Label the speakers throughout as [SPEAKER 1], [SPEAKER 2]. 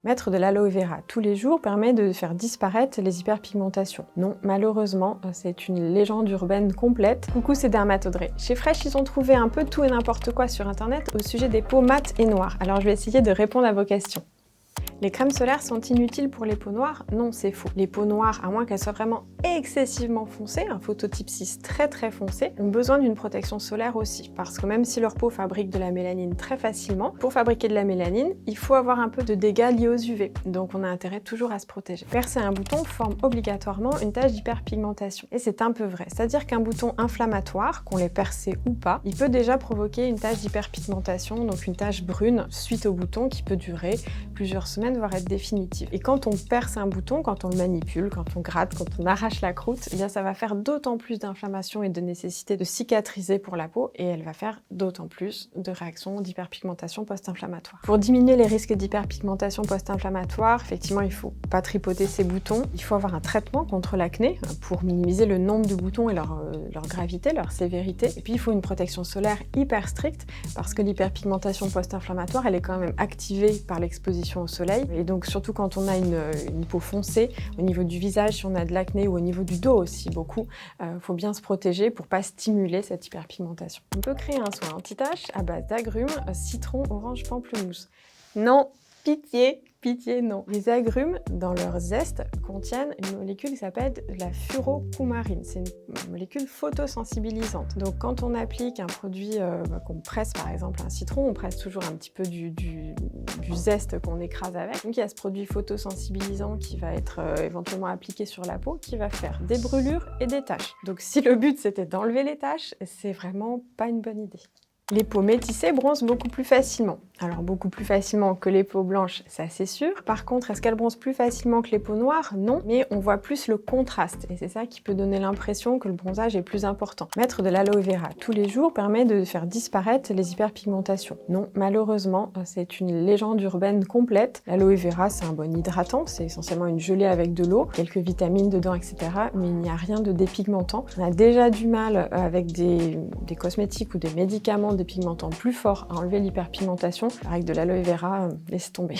[SPEAKER 1] Mettre de l'aloe vera tous les jours permet de faire disparaître les hyperpigmentations. Non, malheureusement, c'est une légende urbaine complète. Coucou, c'est Dermat Audrey. Chez Fresh, ils ont trouvé un peu tout et n'importe quoi sur internet au sujet des peaux mates et noires. Alors je vais essayer de répondre à vos questions. Les crèmes solaires sont inutiles pour les peaux noires? Non, c'est faux. Les peaux noires, à moins qu'elles soient vraiment excessivement foncées, un phototype 6 très foncé, ont besoin d'une protection solaire aussi. Parce que même si leur peau fabrique de la mélanine très facilement, pour fabriquer de la mélanine, il faut avoir un peu de dégâts liés aux UV. Donc on a intérêt toujours à se protéger. Percer un bouton forme obligatoirement une tache d'hyperpigmentation. Et c'est un peu vrai. C'est-à-dire qu'un bouton inflammatoire, qu'on l'ait percé ou pas, il peut déjà provoquer une tache d'hyperpigmentation, donc une tache brune suite au bouton qui peut durer plusieurs semaines, voire être définitive. Et quand on perce un bouton, quand on le manipule, quand on gratte, quand on arrache la croûte, eh bien ça va faire d'autant plus d'inflammation et de nécessité de cicatriser pour la peau, et elle va faire d'autant plus de réactions d'hyperpigmentation post-inflammatoire. Pour diminuer les risques d'hyperpigmentation post-inflammatoire, effectivement, il ne faut pas tripoter ces boutons. Il faut avoir un traitement contre l'acné pour minimiser le nombre de boutons et leur gravité, leur sévérité. Et puis il faut une protection solaire hyper stricte parce que l'hyperpigmentation post-inflammatoire, elle est quand même activée par l'exposition au soleil. Et donc surtout quand on a une peau foncée, au niveau du visage, si on a de l'acné, ou au niveau du dos aussi beaucoup, faut bien se protéger pour pas stimuler cette hyperpigmentation. On peut créer un soin anti-tache à base d'agrumes, citron, orange, pamplemousse. Non, pitié, pitié, non. Les agrumes, dans leur zeste, contiennent une molécule qui s'appelle la furocoumarine. C'est une molécule photosensibilisante. Donc quand on applique un produit qu'on presse, par exemple un citron, on presse toujours un petit peu du zeste qu'on écrase avec. Donc il y a ce produit photosensibilisant qui va être éventuellement appliqué sur la peau, qui va faire des brûlures et des taches. Donc si le but c'était d'enlever les taches, c'est vraiment pas une bonne idée. Les peaux métissées bronzent beaucoup plus facilement. Alors beaucoup plus facilement que les peaux blanches, ça c'est sûr. Par contre, est-ce qu'elles bronzent plus facilement que les peaux noires? Non, mais on voit plus le contraste. Et c'est ça qui peut donner l'impression que le bronzage est plus important. Mettre de l'aloe vera tous les jours permet de faire disparaître les hyperpigmentations. Non, malheureusement, c'est une légende urbaine complète. L'aloe vera, c'est un bon hydratant, c'est essentiellement une gelée avec de l'eau, quelques vitamines dedans, etc. Mais il n'y a rien de dépigmentant. On a déjà du mal avec des cosmétiques ou des médicaments dépigmentants plus forts à enlever l'hyperpigmentation. Avec de l'aloe vera, laisse tomber.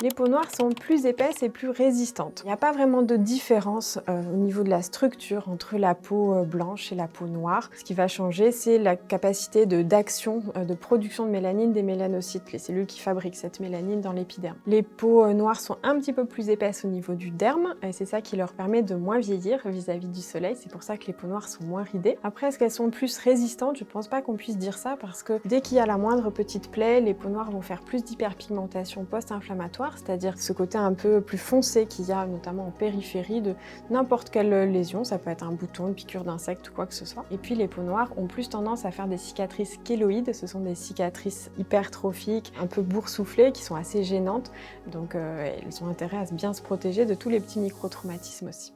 [SPEAKER 1] Les peaux noires sont plus épaisses et plus résistantes. Il n'y a pas vraiment de différence au niveau de la structure entre la peau blanche et la peau noire. Ce qui va changer, c'est la capacité d'action, de production de mélanine des mélanocytes, les cellules qui fabriquent cette mélanine dans l'épiderme. Les peaux noires sont un petit peu plus épaisses au niveau du derme, et c'est ça qui leur permet de moins vieillir vis-à-vis du soleil. C'est pour ça que les peaux noires sont moins ridées. Après, est-ce qu'elles sont plus résistantes? Je pense pas qu'on puisse dire ça, parce que dès qu'il y a la moindre petite plaie, les peaux noires vont faire plus d'hyperpigmentation post-inflammatoire, c'est-à-dire ce côté un peu plus foncé qu'il y a notamment en périphérie de n'importe quelle lésion, ça peut être un bouton, une piqûre d'insecte ou quoi que ce soit. Et puis les peaux noires ont plus tendance à faire des cicatrices kéloïdes, ce sont des cicatrices hypertrophiques, un peu boursouflées, qui sont assez gênantes, donc elles ont intérêt à bien se protéger de tous les petits micro-traumatismes aussi.